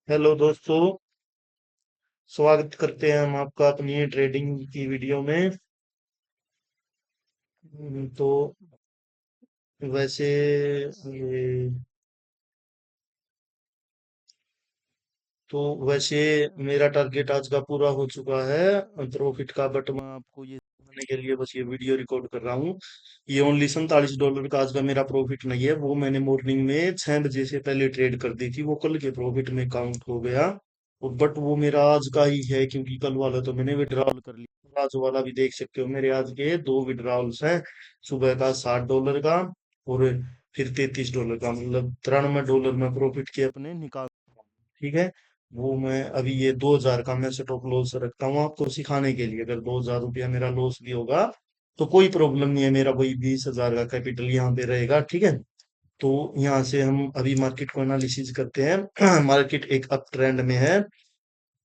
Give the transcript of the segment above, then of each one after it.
Hello दोस्तों। स्वागत करते हैं हम आपका अपनी ट्रेडिंग की वीडियो में। तो वैसे ये वैसे मेरा टारगेट आज का पूरा हो चुका है प्रॉफिट का, बट मैं आपको ये बताने के लिए बस ये वीडियो रिकॉर्ड कर रहा हूँ। ये ओनली $47 का आज का मेरा प्रॉफिट नहीं है, वो मैंने मॉर्निंग में 6 बजे से पहले ट्रेड कर दी थी, वो कल के प्रॉफिट में काउंट हो गया। और बट वो मेरा आज का ही है क्योंकि कल वाला तो मैंने विड्रॉल कर लिया। आज वाला भी देख सकते हो, मेरे आज के दो विड्रॉल्स हैं। सुबह का $60 का और फिर $33 का, मतलब $93 में प्रॉफिट के अपने निकाल। ठीक है। वो मैं अभी ये 2000 का मैं स्टॉप लॉस रखता हूँ आपको सिखाने के लिए। अगर 2000 रुपया मेरा लॉस भी होगा तो कोई प्रॉब्लम नहीं है, मेरा वही 20,000 का कैपिटल यहाँ पे रहेगा। ठीक है। तो यहाँ से हम अभी मार्केट को एनालिसिस करते हैं। मार्केट एक अप ट्रेंड में है।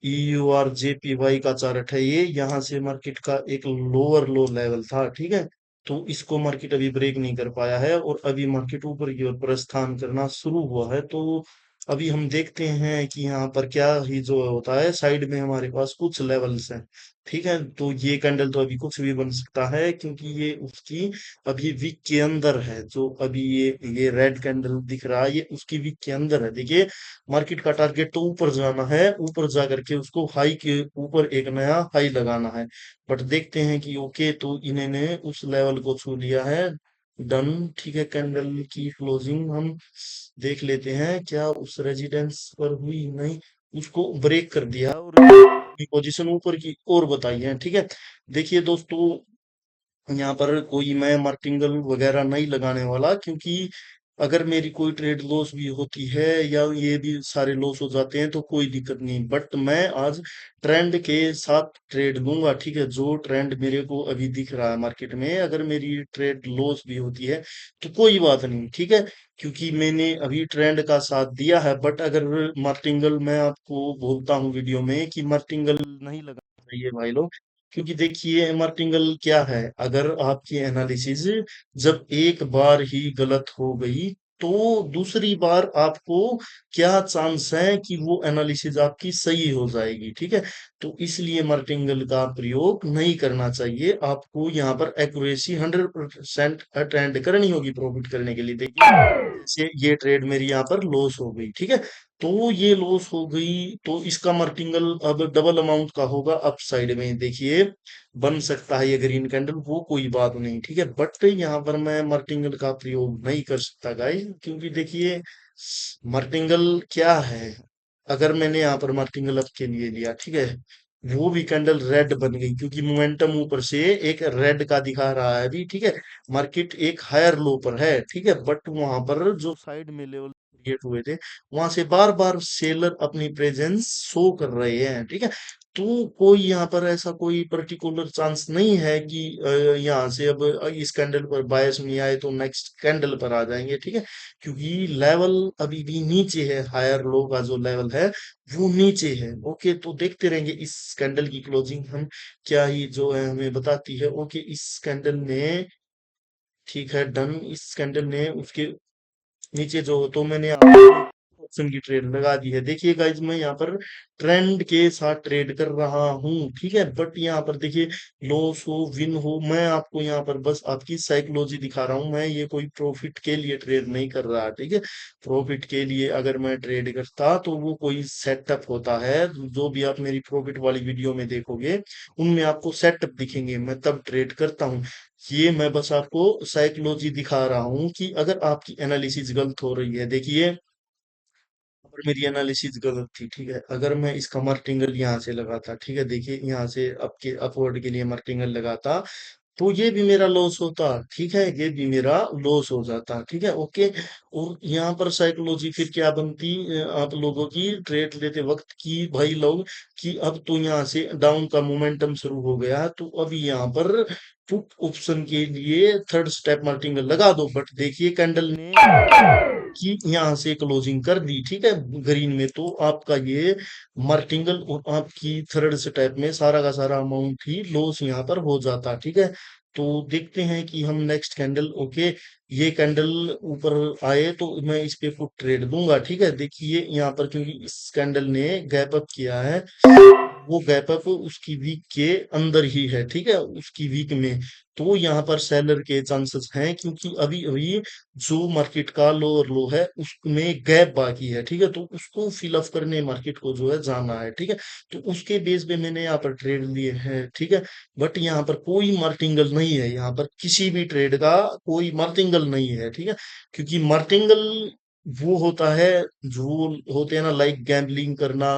EURJPY का चार्ट है ये। यहाँ से मार्केट का एक लोअर लो लेवल था। ठीक है। तो इसको मार्केट अभी ब्रेक नहीं कर पाया है और अभी मार्केट ऊपर की ओर प्रस्थान करना शुरू हुआ है। तो अभी हम देखते हैं कि यहाँ पर क्या ही जो होता है। साइड में हमारे पास कुछ लेवल्स हैं। ठीक है। तो ये कैंडल तो अभी कुछ भी बन सकता है क्योंकि ये उसकी अभी वीक के अंदर है। जो अभी ये रेड कैंडल दिख रहा है ये उसकी वीक के अंदर है। देखिए, मार्केट का टारगेट तो ऊपर जाना है, ऊपर जा करके उसको हाई के ऊपर एक नया हाई लगाना है। बट देखते हैं कि ओके, तो इन्होंने उस लेवल को छू लिया है। डन। ठीक है। कैंडल की क्लोजिंग हम देख लेते हैं, क्या उस रेजिडेंस पर हुई? नहीं, उसको ब्रेक कर दिया और पोजीशन ऊपर की ओर बताई है। ठीक है। देखिए दोस्तों, यहाँ पर कोई मैं मार्टिंगल वगैरह नहीं लगाने वाला क्योंकि अगर मेरी कोई ट्रेड लॉस भी होती है या ये भी सारे लॉस हो जाते हैं तो कोई दिक्कत नहीं, बट मैं आज ट्रेंड के साथ ट्रेड लूंगा। ठीक है। जो ट्रेंड मेरे को अभी दिख रहा है मार्केट में, अगर मेरी ट्रेड लॉस भी होती है तो कोई बात नहीं। ठीक है। क्योंकि मैंने अभी ट्रेंड का साथ दिया है। बट अगर मार्टिंगल, मैं आपको बोलता हूँ वीडियो में कि मार्टिंगल नहीं लगाना चाहिए भाई लोग। क्योंकि देखिए मार्टिंगल क्या है, अगर आपकी एनालिसिस जब एक बार ही गलत हो गई तो दूसरी बार आपको क्या चांस है कि वो एनालिसिस आपकी सही हो जाएगी। ठीक है। तो इसलिए मार्टिंगल का प्रयोग नहीं करना चाहिए। आपको यहाँ पर एक्यूरेसी 100% अटेंड करनी होगी प्रॉफिट करने के लिए। देखिए, जैसे ये ट्रेड मेरी यहाँ पर लॉस हो गई। ठीक है। तो ये लॉस हो गई तो इसका मार्टिंगल अब डबल अमाउंट का होगा अप साइड में। देखिए, बन सकता है ये ग्रीन कैंडल, वो कोई बात नहीं। ठीक है। बट यहाँ पर मैं मार्टिंगल का प्रयोग नहीं कर सकता गाइस, क्योंकि देखिए मार्टिंगल क्या है। अगर मैंने यहाँ पर मार्टिंगल अप के लिए लिया, ठीक है, वो भी कैंडल रेड बन गई क्योंकि मोमेंटम ऊपर से एक रेड का दिखा रहा है अभी। ठीक है। मार्केट एक हायर लो पर है। ठीक है। बट वहां पर जो साइड में लेवल क्रिएट हुए थे, वहां से बार बार सेलर अपनी प्रेजेंस शो कर रहे हैं। ठीक है। तो कोई यहाँ पर ऐसा कोई पर्टिकुलर चांस नहीं है कि यहाँ से अब इस कैंडल पर बायस नहीं आए तो नेक्स्ट कैंडल पर आ जाएंगे। ठीक है। क्योंकि लेवल अभी भी नीचे है, हायर लो का जो लेवल है वो नीचे है। ओके, तो देखते रहेंगे इस कैंडल की क्लोजिंग हम क्या ही जो है हमें बताती है। ओके, इस कैंडल ने, ठीक है, डन, इस कैंडल ने उसके नीचे जो, तो मैंने ऑप्शन की ट्रेड लगा दी है। देखिए गाइज, मैं यहाँ पर ट्रेंड के साथ ट्रेड कर रहा हूँ। ठीक है। बट यहाँ पर देखिए, लॉस हो विन हो, मैं आपको यहाँ पर बस आपकी साइकोलॉजी दिखा रहा हूँ। मैं ये कोई प्रॉफिट के लिए ट्रेड नहीं कर रहा। ठीक है। प्रॉफिट के लिए अगर मैं ट्रेड करता तो वो कोई सेटअप होता है। जो भी आप मेरी प्रॉफिट वाली वीडियो में देखोगे उनमें आपको सेटअप दिखेंगे, मैं तब ट्रेड करता हूँ। ये मैं बस आपको साइकोलॉजी दिखा रहा हूँ कि अगर आपकी एनालिसिस गलत हो रही है। देखिए, अगर मेरी एनालिसिस गलत थी, ठीक है, अगर मैं इसका मार्टिंगल यहाँ से लगाता, ठीक है, देखिए यहाँ से अपके अपवर्ड के लिए मार्टिंगल लगाता तो ये भी मेरा लॉस होता। ठीक है। ये भी मेरा लॉस हो जाता। ठीक है। ओके। और यहाँ पर साइकोलॉजी फिर क्या बनती आप लोगों की ट्रेड लेते वक्त की भाई लोग, कि अब तो यहाँ से डाउन का मोमेंटम शुरू हो गया है तो अभी यहाँ पर पुट ऑप्शन के लिए थर्ड स्टेप मार्टिंगल लगा दो। बट देखिए कैंडल ने कि यहाँ से क्लोजिंग कर दी, ठीक है, ग्रीन में, तो आपका ये मार्टिंगल और आपकी थर्ड स्टेप में सारा का सारा अमाउंट ही लॉस यहाँ पर हो जाता। ठीक है। तो देखते हैं कि हम नेक्स्ट कैंडल, ओके, ये कैंडल ऊपर आए तो मैं इस पे फुट ट्रेड दूंगा। ठीक है, देखिए यहाँ पर क्योंकि इस कैंडल ने गैप अप किया है, वो गैप अप उसकी वीक के अंदर ही है, ठीक है, उसकी वीक में। तो यहाँ पर सेलर के चांसेस हैं, क्योंकि अभी अभी जो मार्केट का लोअर लो है उसमें गैप बाकी है, ठीक है, तो उसको फिल अप करने मार्केट को जो है जाना है, ठीक है। तो उसके बेस पे मैंने यहाँ पर ट्रेड लिए हैं, ठीक है। बट यहाँ पर कोई मार्टिंगल नहीं है, यहाँ पर किसी भी ट्रेड का कोई मार्टिंगल नहीं है, ठीक है। क्योंकि मार्टिंगल वो होता है, जो होते हैं ना, लाइक गैम्बलिंग करना,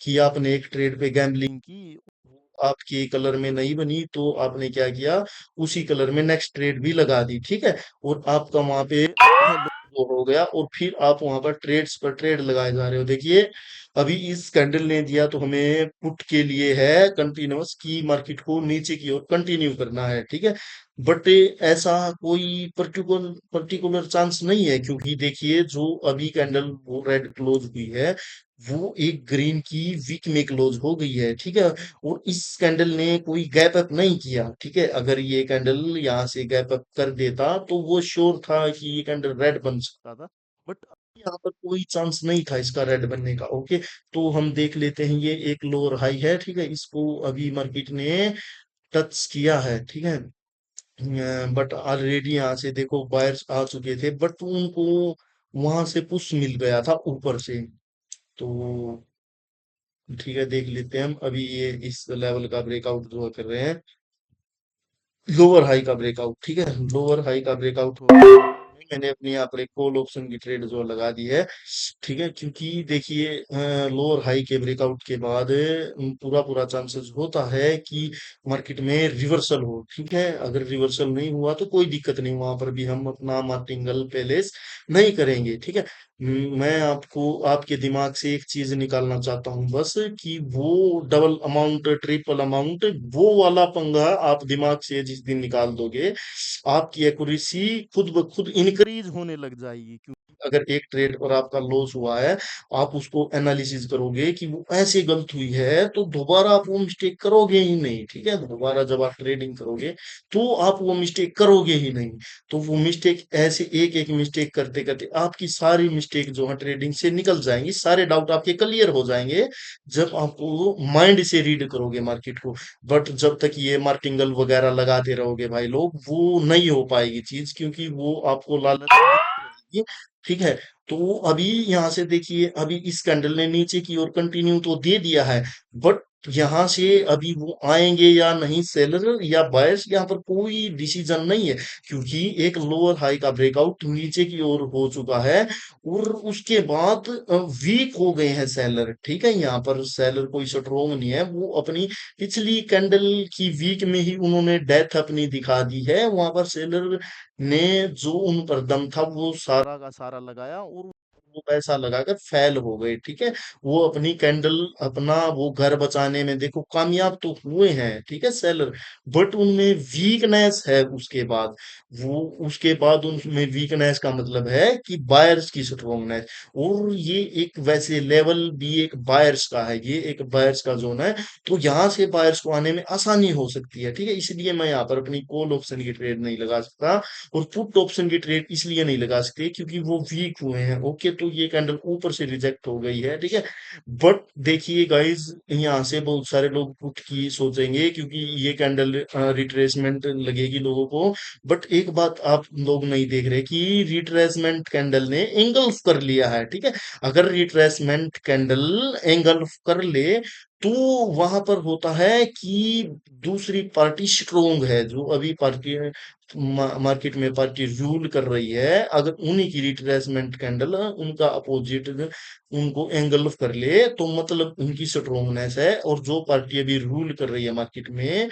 कि आपने एक ट्रेड पे गैम्बलिंग की, वो आपके कलर में नहीं बनी, तो आपने क्या किया, उसी कलर में नेक्स्ट ट्रेड भी लगा दी, ठीक है, और आपका वहां पे वो हो गया, और फिर आप वहां पर ट्रेड्स पर ट्रेड लगाए जा रहे हो। देखिए अभी इस कैंडल ने दिया तो हमें पुट के लिए है कंटिन्यूअस, की मार्केट को नीचे की ओर कंटिन्यू करना है, ठीक है। बट ऐसा कोई पर्टिकुलर पर्टिकुलर चांस नहीं है, क्योंकि देखिए जो अभी कैंडल वो रेड क्लोज हुई है, वो एक ग्रीन की वीक में क्लोज हो गई है, ठीक है। और इस कैंडल ने कोई गैप अप नहीं किया, ठीक है। अगर ये कैंडल यहाँ से गैप अप कर देता तो वो श्योर था कि ये कैंडल रेड बन सकता था, बट यहाँ पर कोई चांस नहीं था इसका रेड बनने का, ओके। तो हम देख लेते हैं, ये एक लोअर हाई है, ठीक है, इसको अभी मार्केट ने टच किया है, ठीक है। बट ऑलरेडी यहाँ से देखो बायर्स आ चुके थे, बट उनको वहां से पुश मिल गया था ऊपर से। तो ठीक है, देख लेते हैं हम अभी ये इस लेवल का ब्रेकआउट जो कर रहे हैं, लोअर हाई का ब्रेकआउट, ठीक है, लोअर हाई का ब्रेकआउट हो गया। मैंने अपनी यहाँ पर एक कॉल ऑप्शन की ट्रेड जो लगा दी है, ठीक है, क्योंकि देखिए लोअर हाई के ब्रेकआउट के बाद पूरा पूरा चांसेस होता है कि मार्केट में रिवर्सल हो, ठीक है। अगर रिवर्सल नहीं हुआ तो कोई दिक्कत नहीं, वहां पर भी हम अपना मार्टिंगल पैलेस नहीं करेंगे, ठीक है। मैं आपको आपके दिमाग से एक चीज निकालना चाहता हूँ बस, कि वो डबल अमाउंट ट्रिपल अमाउंट वो वाला पंगा आप दिमाग से जिस दिन निकाल दोगे, आपकी एक्यूरेसी खुद ब खुद इंक्रीज होने लग जाएगी। क्योंकि अगर एक ट्रेड पर आपका लॉस हुआ है, आप उसको एनालिसिस करोगे कि वो ऐसे गलत हुई है, तो दोबारा आप वो मिस्टेक करोगे ही नहीं, ठीक है। दोबारा जब आप ट्रेडिंग करोगे तो आप वो मिस्टेक करोगे ही नहीं। तो वो मिस्टेक ऐसे एक एक मिस्टेक करते करते आपकी सारी मिस्टेक जो है ट्रेडिंग से निकल जाएंगी, सारे डाउट आपके क्लियर हो जाएंगे, जब आप वो माइंड से रीड करोगे मार्केट को। बट जब तक ये मार्टिंगल वगैरह लगाते रहोगे भाई लोग, वो नहीं हो पाएगी चीज, क्योंकि वो आपको लालच देती रहेगी, ठीक है। तो अभी यहाँ से देखिए, अभी इस कैंडल ने नीचे की ओर कंटिन्यू तो दे दिया है, बट यहाँ से अभी वो आएंगे या नहीं, सेलर या बायर्स, यहाँ पर कोई डिसीजन नहीं है, क्योंकि एक लोअर हाई का ब्रेकआउट नीचे की ओर हो चुका है, और उसके बाद वीक हो गए हैं सेलर, ठीक है। यहाँ पर सेलर कोई स्ट्रोंग नहीं है, वो अपनी पिछली कैंडल की वीक में ही उन्होंने डेथ अपनी दिखा दी है। वहां पर सेलर ने जो उन पर दम था वो सारा का सारा लगाया, और वो पैसा लगाकर फेल हो गए, ठीक है। वो अपनी कैंडल, अपना वो घर बचाने में देखो कामयाब तो हुए हैं, ठीक है, सेलर, बट उनमें वीकनेस है उसके बाद। वो उसके बाद उनमें वीकनेस का मतलब है कि बायर्स की स्ट्रोंगनेस, और ये एक वैसे लेवल भी एक बायर्स का है, ये एक बायर्स का जोन है। तो यहाँ से बायर्स को आने में आसानी हो सकती है, ठीक है, इसलिए मैं यहाँ पर अपनी कॉल ऑप्शन की ट्रेड नहीं लगा सकता, और पुट ऑप्शन की ट्रेड इसलिए नहीं लगा सकते क्योंकि वो वीक हुए हैं, ओके। तो ये कैंडल ऊपर से रिजेक्ट हो गई है, ठीक है। बट देखिए गाइस, यहाँ से बहुत सारे लोग पुट की सोचेंगे, क्योंकि ये कैंडल रिट्रेसमेंट लगेगी लोगों को। बट एक बात आप लोग नहीं देख रहे कि रिट्रेसमेंट कैंडल ने एंगल्फ कर लिया है, ठीक है। अगर रिट्रेसमेंट कैंडल एंगल्फ कर ले, तो वहां पर होता है कि दूसरी पार्टी स्ट्रोंग है, जो अभी पार्टी मार्केट में पार्टी रूल कर रही है, अगर उन्हीं की रिट्रेसमेंट कैंडल उनका अपोजिट उनको एंगल्फ कर ले, तो मतलब उनकी स्ट्रोंगनेस है। और जो पार्टी अभी रूल कर रही है मार्केट में,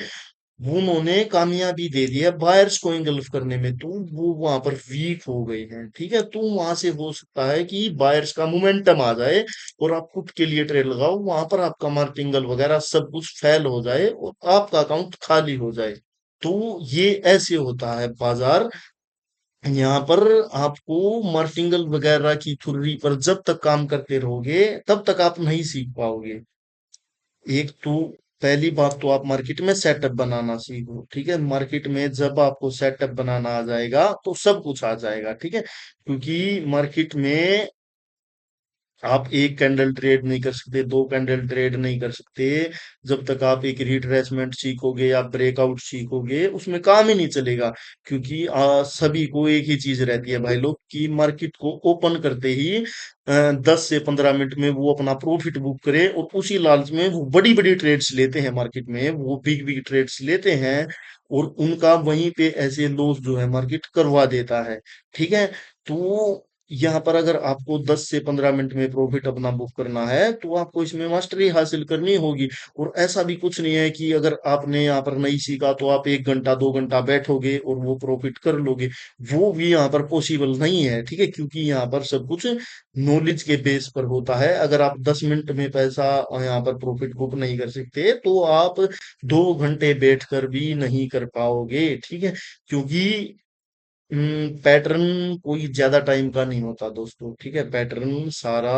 वो उन्होंने कामयाबी दे दी है बायर्स को एंगल्फ करने में, तो वो वहां पर वीक हो गई है, ठीक है। तो वहां से हो सकता है कि बायर्स का मोमेंटम आ जाए, और आप पुट के लिए ट्रेड लगाओ, वहां पर आपका मार्टिंगल वगैरह सब कुछ फेल हो जाए, और आपका अकाउंट खाली हो जाए। तो ये ऐसे होता है बाजार। यहाँ पर आपको मार्टिंगल वगैरह की थ्योरी पर जब तक काम करते रहोगे, तब तक आप नहीं सीख पाओगे। एक तो पहली बात तो आप मार्केट में सेटअप बनाना सीखो, ठीक है। मार्केट में जब आपको सेटअप बनाना आ जाएगा तो सब कुछ आ जाएगा, ठीक है। क्योंकि मार्केट में आप एक कैंडल ट्रेड नहीं कर सकते, दो कैंडल ट्रेड नहीं कर सकते, जब तक आप एक रिट्रेसमेंट सीखोगे या ब्रेकआउट सीखोगे उसमें काम ही नहीं चलेगा। क्योंकि सभी को एक ही चीज रहती है भाई लोग, कि मार्केट को ओपन करते ही 10 से 15 मिनट में वो अपना प्रॉफिट बुक करे, और उसी लालच में वो बड़ी बड़ी ट्रेड्स लेते हैं मार्केट में, वो बिग बिग ट्रेड्स लेते हैं, और उनका वहीं पे ऐसे लॉस जो है मार्केट करवा देता है, ठीक है। तो यहाँ पर अगर आपको 10 से 15 मिनट में प्रॉफिट अपना बुक करना है तो आपको इसमें मास्टरी हासिल करनी होगी। और ऐसा भी कुछ नहीं है कि अगर आपने यहाँ पर नहीं सीखा तो आप 1 घंटा 2 घंटा बैठोगे और वो प्रॉफिट कर लोगे, वो भी यहाँ पर पॉसिबल नहीं है, ठीक है। क्योंकि यहाँ पर सब कुछ नॉलेज के बेस पर होता है। अगर आप 10 मिनट में पैसा यहाँ पर प्रॉफिट बुक नहीं कर सकते तो आप 2 घंटे बैठकर भी नहीं कर पाओगे, ठीक है। क्योंकि पैटर्न कोई ज्यादा टाइम का नहीं होता दोस्तों, ठीक है। पैटर्न सारा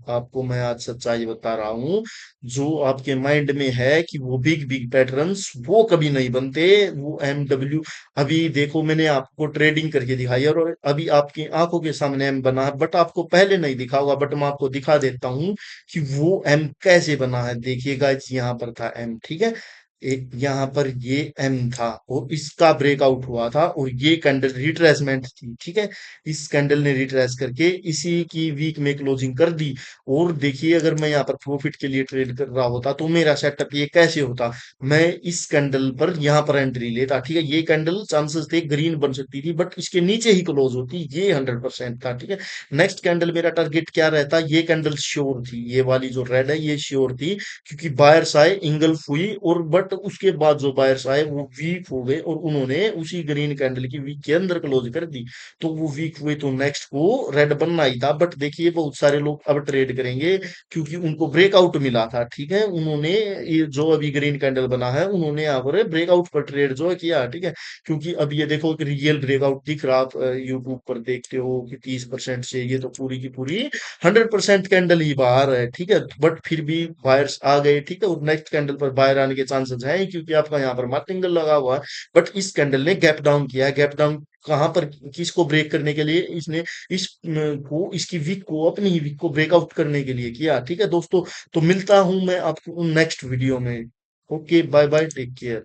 आपको मैं आज सच्चाई बता रहा हूँ, जो आपके माइंड में है कि वो बिग बिग पैटर्न्स वो कभी नहीं बनते। वो एमडब्ल्यू, अभी देखो मैंने आपको ट्रेडिंग करके दिखाई है और अभी आपकी आंखों के सामने एम बना है, बट आपको पहले नहीं दिखा होगा, बट मैं आपको दिखा देता हूँ कि वो एम कैसे बना है। देखिएगा, यहाँ पर था एम, ठीक है। एक यहाँ पर ये एम था और इसका ब्रेकआउट हुआ था, और ये कैंडल रिट्रेसमेंट थी, ठीक है। इस कैंडल ने रिट्रेस करके इसी की वीक में क्लोजिंग कर दी। और देखिए, अगर मैं यहाँ पर प्रॉफिट के लिए ट्रेड कर रहा होता तो मेरा सेटअप ये कैसे होता। मैं इस कैंडल पर यहाँ पर एंट्री लेता, ठीक है। ये कैंडल चांसेस थे ग्रीन बन सकती थी, बट इसके नीचे ही क्लोज होती, ये 100% था, ठीक है। नेक्स्ट कैंडल मेरा टारगेट क्या रहता, ये कैंडल श्योर थी, ये वाली जो रेड है ये श्योर थी, क्योंकि बायर्स आए, इंगल्फ हुई, और बट उसके बाद जो बायर्स आए वो वीक हो गए और उन्होंने उसी ग्रीन कैंडल की वीक के अंदर क्लोज कर दी। तो वो वीक हुए तो नेक्स्ट को रेड बनना ही था। बट देखिए, बहुत सारे लोग अब ट्रेड करेंगे क्योंकि उनको ब्रेकआउट मिला था, ठीक है। उन्होंने ये जो अभी ग्रीन कैंडल बना है, उन्होंने यहाँ पर ब्रेकआउट पर ट्रेड जो है किया, ठीक है। क्योंकि अब ये देखो कि रियल ब्रेकआउट दिख रहा, आप यूट्यूब पर देखते हो कि 30% से ये तो पूरी की पूरी 100% कैंडल ही बाहर है, ठीक है। बट फिर भी बायर्स आ गए, ठीक है। और नेक्स्ट कैंडल पर बायर आने के चांसेस हैं क्योंकि आपका यहाँ पर मार्टिंगल लगा हुआ है। बट इस कैंडल ने गैप डाउन किया है। गैप डाउन कहाँ पर, किसको ब्रेक करने के लिए इसने, इस को, इसकी वीक को, अपनी ही वीक को ब्रेकआउट करने के लिए किया, ठीक है दोस्तों। तो मिलता हूं मैं आपको नेक्स्ट वीडियो में। Okay, bye bye, take care.